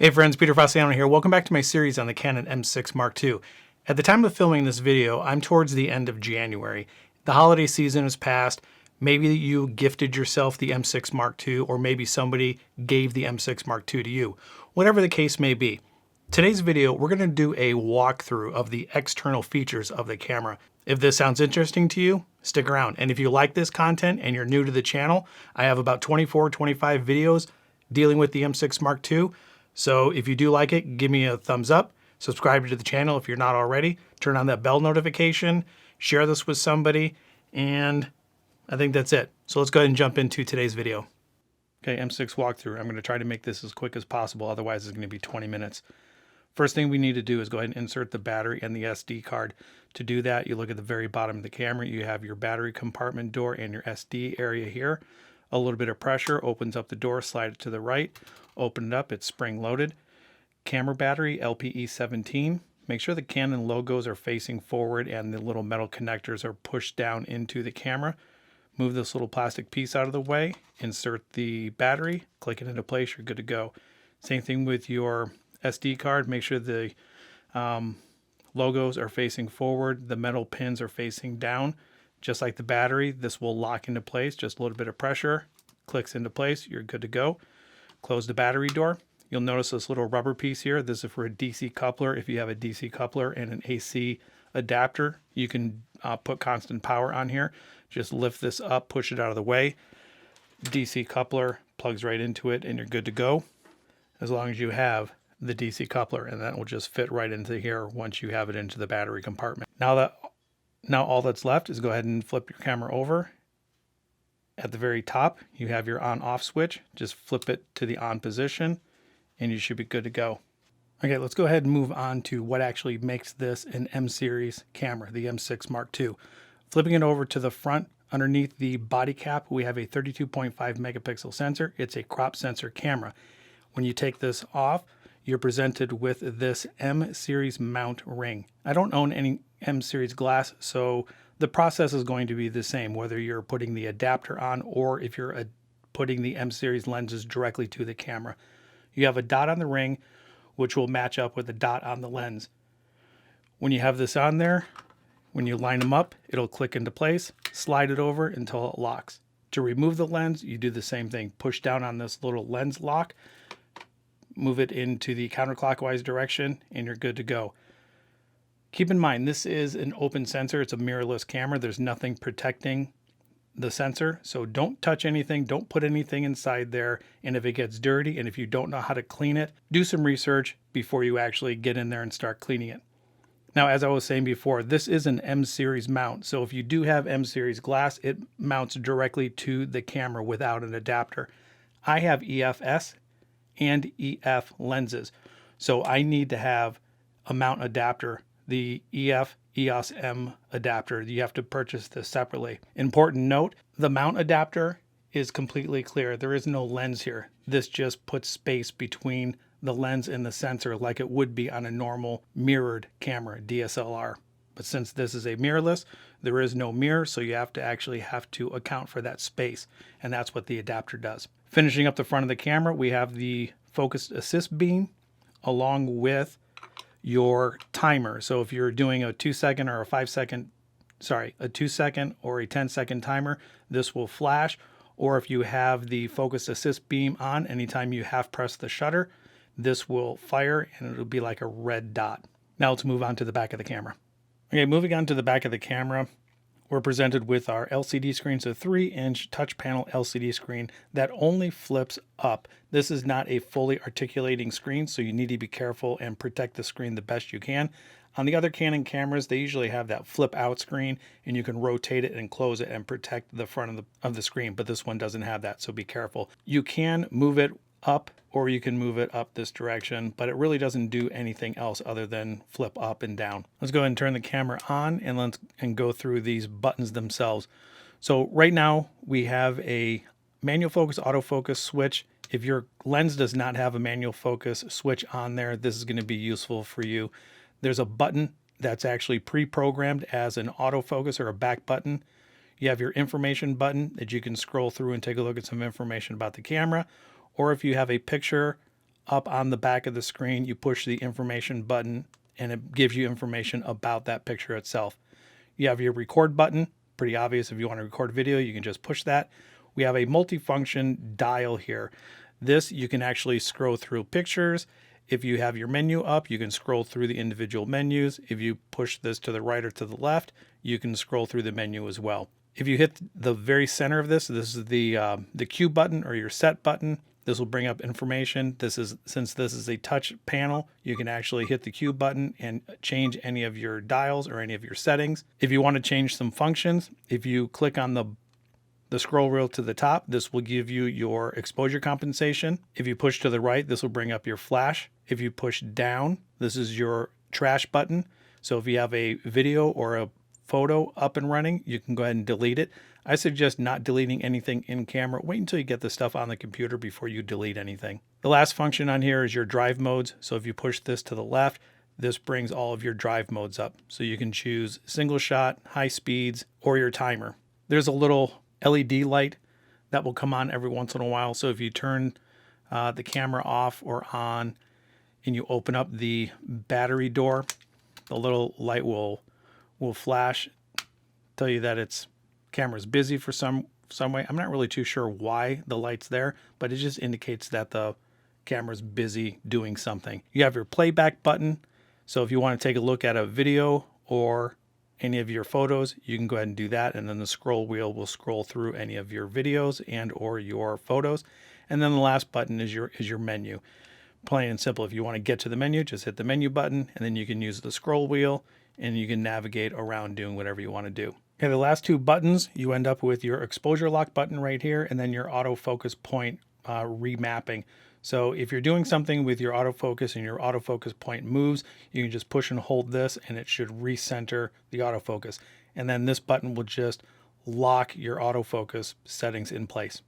Hey friends, Peter Faciano here. Welcome back to my series on the Canon M6 Mark II. At the time of filming this video, I'm towards the end of January. The holiday season has passed. Maybe you gifted yourself the M6 Mark II, or maybe somebody gave the M6 Mark II to you. Whatever the case may be. Today's video, we're going to do a walkthrough of the external features of the camera. If this sounds interesting to you, stick around. And if you like this content and you're new to the channel, I have about 24, 25 videos dealing with the M6 Mark II. So if you do like it, give me a thumbs up, subscribe to the channel if you're not already, turn on that bell notification, share this with somebody, and I think that's it. So let's go ahead and jump into today's video. Okay, M6 walkthrough. I'm going to try to make this as quick as possible, otherwise it's going to be 20 minutes. First thing we need to do is go ahead and insert the battery and the SD card. To do that, you look at the very bottom of the camera, you have your battery compartment door and your SD area here. A little bit of pressure opens up the door, slide it to the right, open it up, it's spring loaded. Camera battery, LPE17. Make sure the Canon logos are facing forward and the little metal connectors are pushed down into the camera. Move this little plastic piece out of the way, insert the battery, click it into place, you're good to go. Same thing with your SD card, make sure the logos are facing forward, the metal pins are facing down. Just like the battery, this will lock into place, just a little bit of pressure, clicks into place, you're good to go. Close the battery door. You'll notice this little rubber piece here. This is for a DC coupler. If you have a DC coupler and an AC adapter, you can put constant power on here. Just lift this up, push it out of the way. DC coupler plugs right into it and you're good to go. As long as you have the DC coupler, and that will just fit right into here once you have it into the battery compartment. Now all that's left is go ahead and flip your camera over. At the very top, you have your on-off switch. Just flip it to the on position and you should be good to go. Okay, let's go ahead and move on to what actually makes this an M series camera, the M6 Mark II. Flipping it over to the front, underneath the body cap, we have a 32.5 megapixel sensor. It's a crop sensor camera. When you take this off, you're presented with this M series mount ring. I don't own any M series glass, so the process is going to be the same, whether you're putting the adapter on or if you're putting the M series lenses directly to the camera. You have a dot on the ring, which will match up with the dot on the lens. When you have this on there, when you line them up, it'll click into place, slide it over until it locks. To remove the lens, you do the same thing. Push down on this little lens lock, move it into the counterclockwise direction, and you're good to go. Keep in mind, this is an open sensor. It's a mirrorless camera. There's nothing protecting the sensor. So don't touch anything. Don't put anything inside there. And if it gets dirty and if you don't know how to clean it, do some research before you actually get in there and start cleaning it. Now, as I was saying before, this is an M series mount. So if you do have M series glass, it mounts directly to the camera without an adapter. I have EFS and EF lenses. So I need to have a mount adapter. The EF EOS M adapter, you have to purchase this separately. Important note, the mount adapter is completely clear. There is no lens here. This just puts space between the lens and the sensor like it would be on a normal mirrored camera, DSLR. But since this is a mirrorless, there is no mirror, so you have to account for that space, and that's what the adapter does. Finishing up the front of the camera, we have the focus assist beam along with your timer. So if you're doing a 2-second or a 5-second, a 2-second or a 10-second timer, this will flash. Or if you have the focus assist beam on, anytime you half press the shutter, this will fire and it'll be like a red dot. Now let's move on to the back of the camera. Okay, moving on to the back of the camera, we're presented with our LCD screen, so 3-inch touch panel LCD screen that only flips up. This is not a fully articulating screen, so you need to be careful and protect the screen the best you can. On the other Canon cameras, they usually have that flip out screen and you can rotate it and close it and protect the front of the screen, but this one doesn't have that, so be careful. You can move it up or you can move it up this direction, but it really doesn't do anything else other than flip up and down. Let's go ahead and turn the camera on and go through these buttons themselves. So right now we have a manual focus, autofocus switch. If your lens does not have a manual focus switch on there, this is going to be useful for you. There's a button that's actually pre-programmed as an autofocus or a back button. You have your information button that you can scroll through and take a look at some information about the camera. Or if you have a picture up on the back of the screen, you push the information button and it gives you information about that picture itself. You have your record button, pretty obvious. If you want to record video, you can just push that. We have a multifunction dial here. This, you can actually scroll through pictures. If you have your menu up, you can scroll through the individual menus. If you push this to the right or to the left, you can scroll through the menu as well. If you hit the very center of this is the Q button or your set button. This will bring up information. Since this is a touch panel, you can actually hit the Q button and change any of your dials or any of your settings. If you want to change some functions, if you click on the scroll wheel to the top, this will give you your exposure compensation. If you push to the right, this will bring up your flash. If you push down, this is your trash button. So if you have a video or a photo up and running, you can go ahead and delete it. I suggest not deleting anything in camera. Wait until you get the stuff on the computer before you delete anything. The last function on here is your drive modes. So if you push this to the left, this brings all of your drive modes up. So you can choose single shot, high speeds, or your timer. There's a little LED light that will come on every once in a while. So if you turn the camera off or on and you open up the battery door, the little light will flash, tell you that it's camera's busy for some way. I'm not really too sure why the light's there, but it just indicates that the camera's busy doing something. You have your playback button. So if you want to take a look at a video or any of your photos, you can go ahead and do that. And then the scroll wheel will scroll through any of your videos and or your photos. And then the last button is your menu. Plain and simple. If you want to get to the menu, just hit the menu button and then you can use the scroll wheel and you can navigate around doing whatever you want to do. Okay, the last two buttons, you end up with your exposure lock button right here and then your autofocus point remapping. So if you're doing something with your autofocus and your autofocus point moves, you can just push and hold this and it should recenter the autofocus. And then this button will just lock your autofocus settings in place.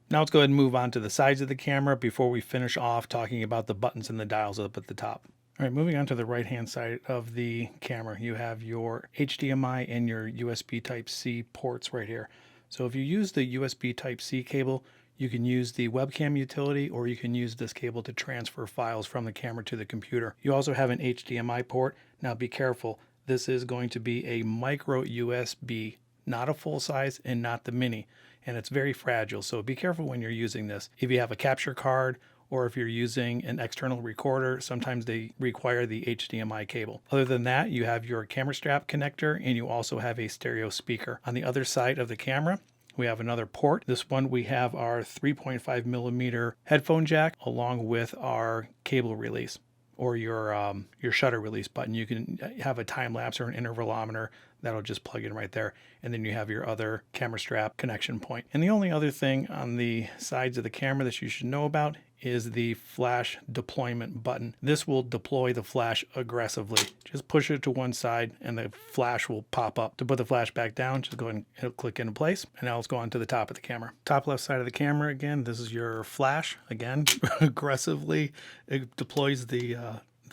Now let's go ahead and move on to the sides of the camera before we finish off talking about the buttons and the dials up at the top. All right, moving on to the right-hand side of the camera, you have your HDMI and your USB Type-C ports right here. So if you use the USB Type-C cable, you can use the webcam utility or you can use this cable to transfer files from the camera to the computer. You also have an HDMI port. Now be careful, this is going to be a micro USB, not a full size and not the mini, and it's very fragile. So be careful when you're using this. If you have a capture card or if you're using an external recorder, sometimes they require the HDMI cable. Other than that, you have your camera strap connector and you also have a stereo speaker. On the other side of the camera, we have another port. This one we have our 3.5 millimeter headphone jack along with our cable release or your shutter release button. You can have a time lapse or an intervalometer that'll just plug in right there. And then you have your other camera strap connection point. And the only other thing on the sides of the camera that you should know about is the flash deployment button. This will deploy the flash aggressively. Just push it to one side and the flash will pop up. To put the flash back down, just go ahead and it'll click into place. And now let's go on to the top of the camera. Top left side of the camera, again, this is your flash. Again, aggressively, it deploys the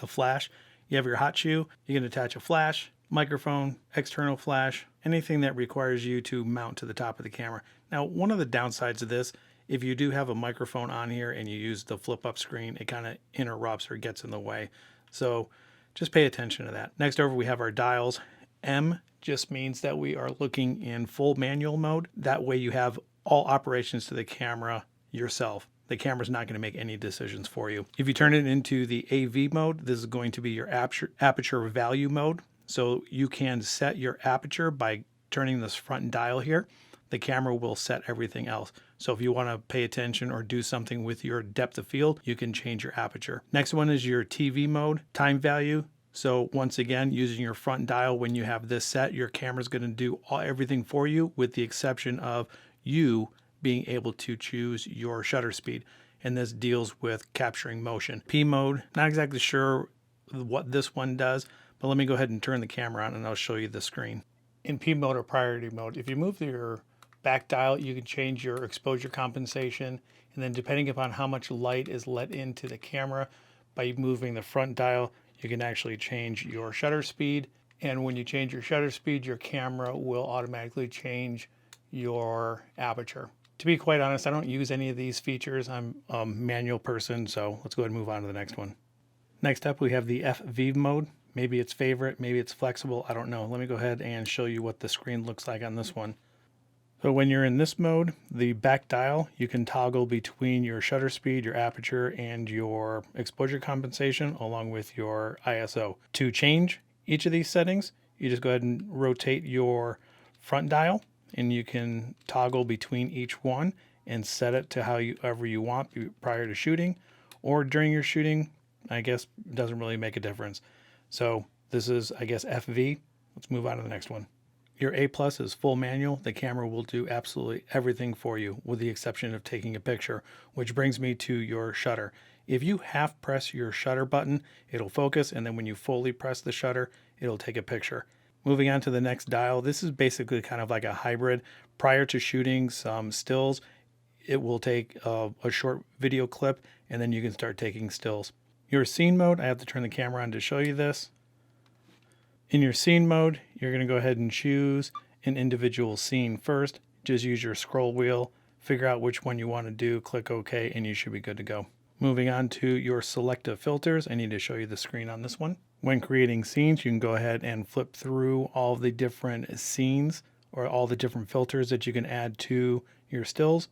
flash. You have your hot shoe. You can attach a flash, microphone, external flash, anything that requires you to mount to the top of the camera. Now, one of the downsides of this, if you do have a microphone on here and you use the flip up screen, it kind of interrupts or gets in the way. So just pay attention to that. Next over, we have our dials. M just means that we are looking in full manual mode. That way you have all operations to the camera yourself. The camera's not going to make any decisions for you. If you turn it into the AV mode, this is going to be your aperture value mode. So you can set your aperture by turning this front dial here. The camera will set everything else. So if you want to pay attention or do something with your depth of field, you can change your aperture. Next one is your TV mode, time value. So once again, using your front dial, when you have this set, your camera's going to do everything for you with the exception of you being able to choose your shutter speed. And this deals with capturing motion. P mode, not exactly sure what this one does, but let me go ahead and turn the camera on and I'll show you the screen. In P mode or priority mode, if you move your back dial, you can change your exposure compensation. And then depending upon how much light is let into the camera, by moving the front dial, you can actually change your shutter speed. And when you change your shutter speed, your camera will automatically change your aperture. To be quite honest, I don't use any of these features. I'm a manual person, so let's go ahead and move on to the next one. Next up, we have the FV mode. Maybe it's favorite, maybe it's flexible, I don't know. Let me go ahead and show you what the screen looks like on this one. So when you're in this mode, the back dial, you can toggle between your shutter speed, your aperture, and your exposure compensation, along with your ISO. To change each of these settings, you just go ahead and rotate your front dial, and you can toggle between each one and set it to however you want prior to shooting, or during your shooting. I guess it doesn't really make a difference. So this is, I guess, FV. Let's move on to the next one. Your A+ is full manual. The camera will do absolutely everything for you, with the exception of taking a picture, which brings me to your shutter. If you half press your shutter button, it'll focus, and then when you fully press the shutter, it'll take a picture. Moving on to the next dial, this is basically kind of like a hybrid. Prior to shooting some stills, it will take a short video clip, and then you can start taking stills. Your scene mode, I have to turn the camera on to show you this. In your scene mode, you're going to go ahead and choose an individual scene first. Just use your scroll wheel, figure out which one you want to do, click OK, and you should be good to go. Moving on to your selective filters, I need to show you the screen on this one. When creating scenes, you can go ahead and flip through all of the different scenes or all the different filters that you can add to your stills.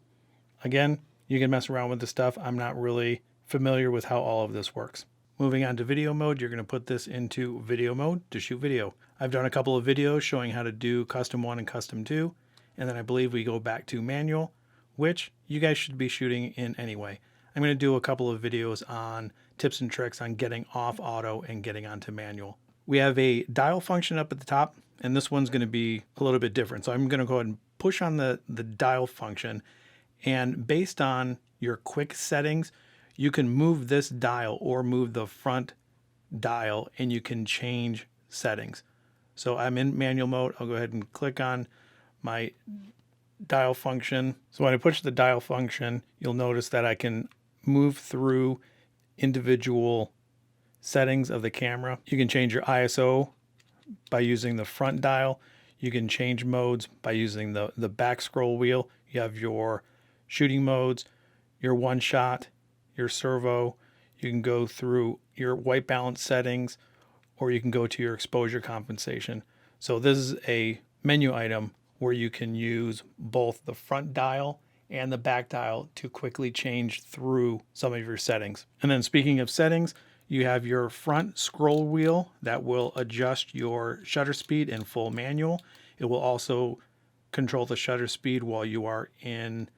Again, you can mess around with the stuff. I'm not really familiar with how all of this works. Moving on to video mode, you're going to put this into video mode to shoot video. I've done a couple of videos showing how to do custom 1 and custom 2, and then I believe we go back to manual, which you guys should be shooting in anyway. I'm going to do a couple of videos on tips and tricks on getting off auto and getting onto manual. We have a dial function up at the top, and this one's going to be a little bit different. So I'm going to go ahead and push on the dial function, and based on your quick settings, you can move this dial or move the front dial, and you can change settings. So I'm in manual mode. I'll go ahead and click on my dial function. So when I push the dial function, you'll notice that I can move through individual settings of the camera. You can change your ISO by using the front dial. You can change modes by using the back scroll wheel. You have your shooting modes, your one shot, your servo. You can go through your white balance settings, or you can go to your exposure compensation. So this is a menu item where you can use both the front dial and the back dial to quickly change through some of your settings. And then speaking of settings, you have your front scroll wheel that will adjust your shutter speed in full manual. It will also control the shutter speed while you are in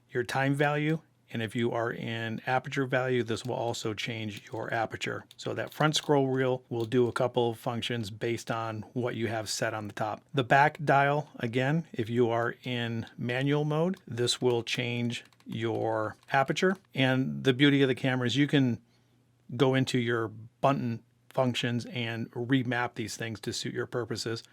your time value. And if you are in aperture value, this will also change your aperture. So that front scroll wheel will do a couple of functions based on what you have set on the top. The back dial, again, if you are in manual mode, this will change your aperture. And the beauty of the camera is you can go into your button functions and remap these things to suit your purposes.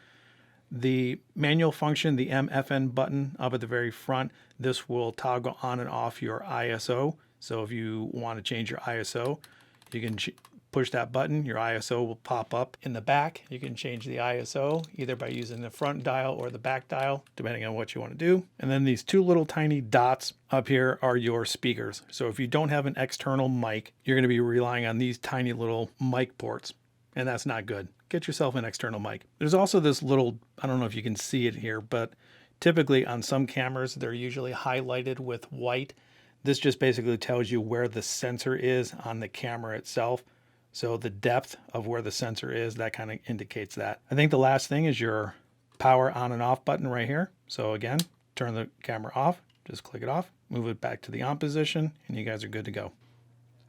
The manual function, the MFN button up at the very front, this will toggle on and off your ISO. So if you want to change your ISO, you can push that button. Your ISO will pop up. In the back, you can change the ISO either by using the front dial or the back dial, depending on what you want to do. And then these two little tiny dots up here are your speakers. So if you don't have an external mic, you're going to be relying on these tiny little mic ports, and that's not good. Get yourself an external mic. There's also this little, I don't know if you can see it here, but typically on some cameras, they're usually highlighted with white. This just basically tells you where the sensor is on the camera itself. So the depth of where the sensor is, that kind of indicates that. I think the last thing is your power on and off button right here. So again, turn the camera off, just click it off, move it back to the on position, and you guys are good to go.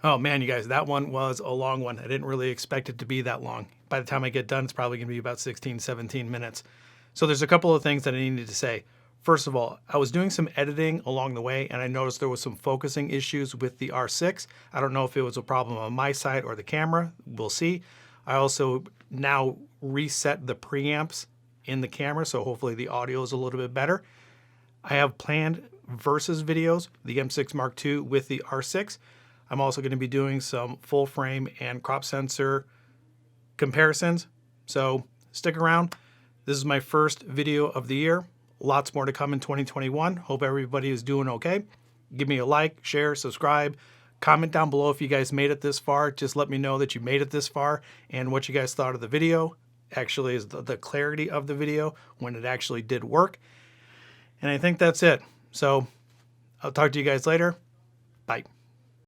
Oh man, you guys, that one was a long one. I didn't really expect it to be that long. By the time I get done, it's probably gonna be about 16, 17 minutes. So there's a couple of things that I needed to say. First of all, I was doing some editing along the way, and I noticed there was some focusing issues with the R6. I don't know if it was a problem on my side or the camera. We'll see. I also now reset the preamps in the camera, so hopefully the audio is a little bit better. I have planned versus videos, the M6 Mark II with the R6. I'm also going to be doing some full frame and crop sensor comparisons. So stick around. This is my first video of the year. Lots more to come in 2021. Hope everybody is doing okay. Give me a like, share, subscribe. Comment down below if you guys made it this far. Just let me know that you made it this far and what you guys thought of the video. Actually, is the clarity of the video when it actually did work. And I think that's it. So I'll talk to you guys later. Bye.